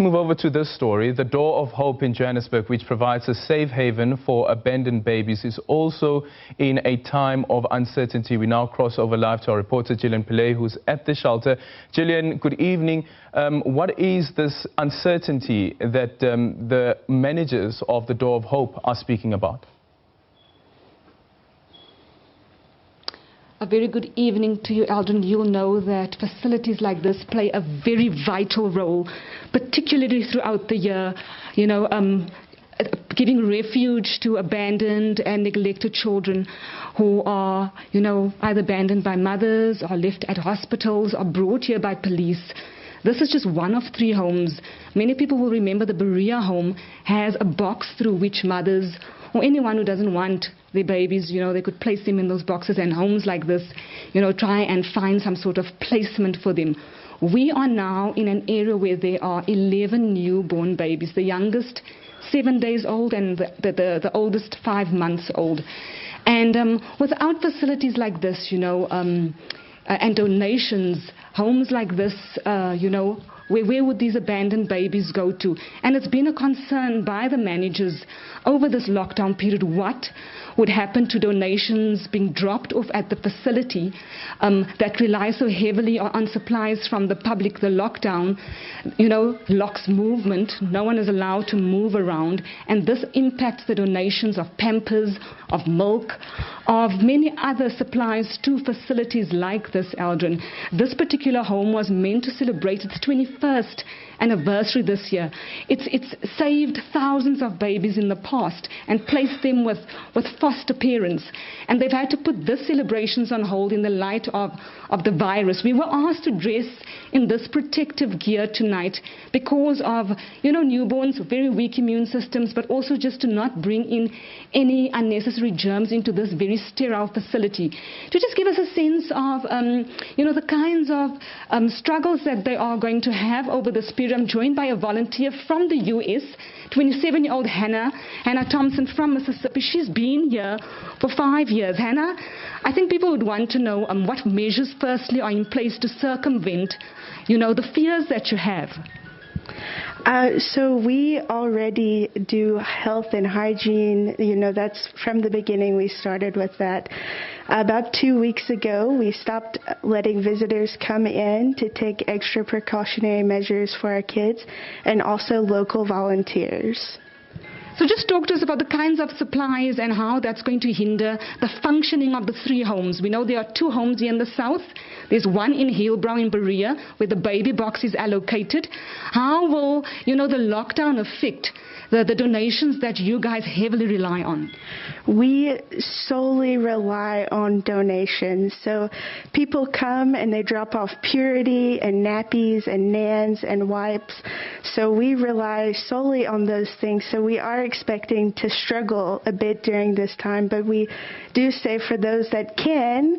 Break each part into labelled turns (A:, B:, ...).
A: Move over to this story. The Door of Hope in Johannesburg, which provides a safe haven for abandoned babies, is also in a time of uncertainty. We now cross over live to our reporter Gillian Pillay, who's at the shelter. Gillian, good evening. What is this uncertainty that the managers of the Door of Hope are speaking about?
B: A very good evening to you, Eldrin. You'll know that facilities like this play a very vital role, particularly throughout the year, giving refuge to abandoned and neglected children who are, either abandoned by mothers or left at hospitals or brought here by police. This is just one of 3 homes. Many people will remember the Berea home has a box through which mothers or anyone who doesn't want their babies, they could place them in those boxes, and homes like this, try and find some sort of placement for them. We are now in an area where there are 11 newborn babies, the youngest 7 days old and the oldest 5 months old. And without facilities like this, and donations, homes like this, where would these abandoned babies go to? And it's been a concern by the managers over this lockdown period. What would happen to donations being dropped off at the facility that rely so heavily on supplies from the public? The lockdown, locks movement. No one is allowed to move around. And this impacts the donations of Pampers, of milk, of many other supplies to facilities like this, Eldrin. This particular home was meant to celebrate its 21st anniversary this year. It's saved thousands of babies in the past and placed them with foster parents. And they've had to put this celebrations on hold in the light of the virus. We were asked to dress in this protective gear tonight because of, newborns, very weak immune systems, but also just to not bring in any unnecessary germs into this very sterile facility. To just give us a sense of, the kinds of struggles that they are going to have over this period. I'm joined by a volunteer from the U.S., 27-year-old Hannah Thompson from Mississippi. She's been here for 5 years. Hannah, I think people would want to know what measures firstly are in place to circumvent, the fears that you have.
C: So we already do health and hygiene, that's from the beginning we started with that. About 2 weeks ago, we stopped letting visitors come in to take extra precautionary measures for our kids and also local volunteers.
B: So just talk to us about the kinds of supplies and how that's going to hinder the functioning of the 3 homes. We know there are 2 homes here in the south. There's one in Hillbrow in Berea where the baby box is allocated. How will, the lockdown affect the donations that you guys heavily rely on?
C: We solely rely on donations. So people come and they drop off purity and nappies and nans and wipes. So we rely solely on those things. So we are expecting to struggle a bit during this time, but we do say for those that can,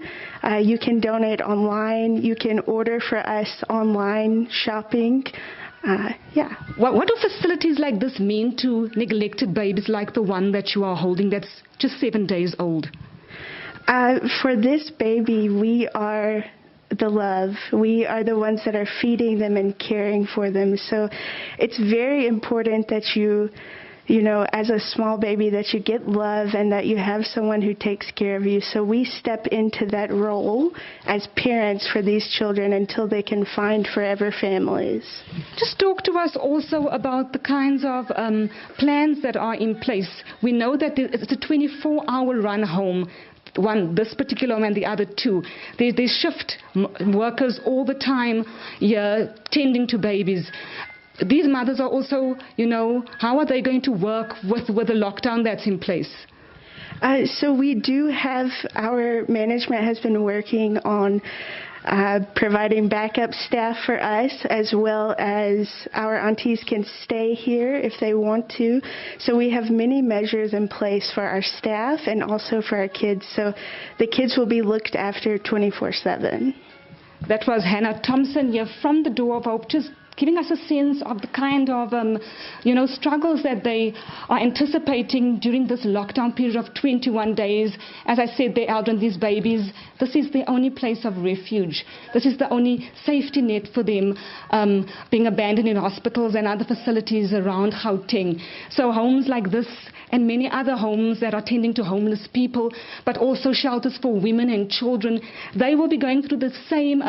C: you can donate online. You can order for us online shopping.
B: What do facilities like this mean to neglected babies like the one that you are holding that's just 7 days old?
C: For this baby, we are the love. We are the ones that are feeding them and caring for them. So it's very important that you as a small baby, that you get love and that you have someone who takes care of you. So we step into that role as parents for these children until they can find forever families.
B: Just talk to us also about the kinds of plans that are in place. We know that it's a 24-hour run home. This particular home and the other 2. They shift workers all the time here tending to babies. These mothers are also, how are they going to work with the lockdown that's in place?
C: So we do have, our management has been working on providing backup staff for us, as well as our aunties can stay here if they want to. So we have many measures in place for our staff and also for our kids. So the kids will be looked after 24/7.
B: That was Hannah Thompson here from the Door of Hope, just giving us a sense of the kind of, struggles that they are anticipating during this lockdown period of 21 days. As I said, they're elderly, these babies, this is their only place of refuge. This is the only safety net for them, being abandoned in hospitals and other facilities around Gauteng. So homes like this and many other homes that are tending to homeless people, but also shelters for women and children, they will be going through the same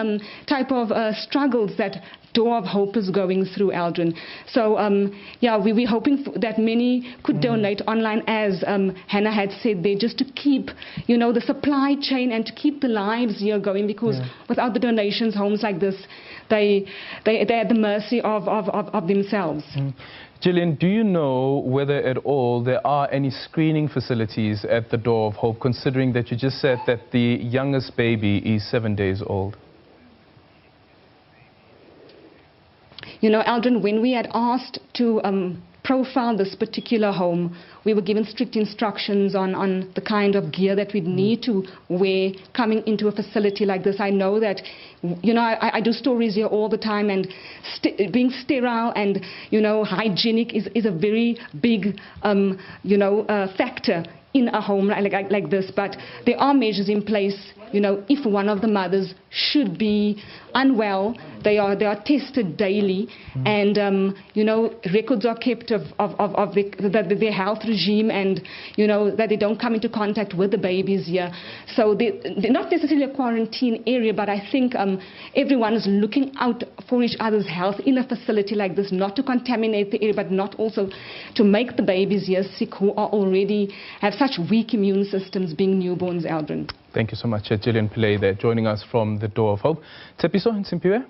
B: type of struggles that Door of Hope is going through, Aldrin. So, we're hoping that many could donate online, as Hannah had said there, just to keep, the supply chain and to keep the lives here going, because without the donations, homes like this, they're at the mercy of themselves.
A: Gillian, do you know whether at all there are any screening facilities at the Door of Hope, considering that you just said that the youngest baby is 7 days old?
B: Aldrin, when we had asked to profile this particular home, we were given strict instructions on the kind of gear that we'd need to wear coming into a facility like this. I know that, I do stories here all the time, and being sterile and, hygienic is a very big, factor in a home like this. But there are measures in place. If one of the mothers should be unwell, they are tested daily, and records are kept of their health regime, and that they don't come into contact with the babies here. So they're not necessarily a quarantine area, but I think everyone is looking out for each other's health in a facility like this, not to contaminate the area, but not also to make the babies here sick who are already have such weak immune systems, being newborns, Aldrin.
A: Thank you so much, Gillian Pillay, there joining us from the Door of Hope. Tsepiso and Simpiwe.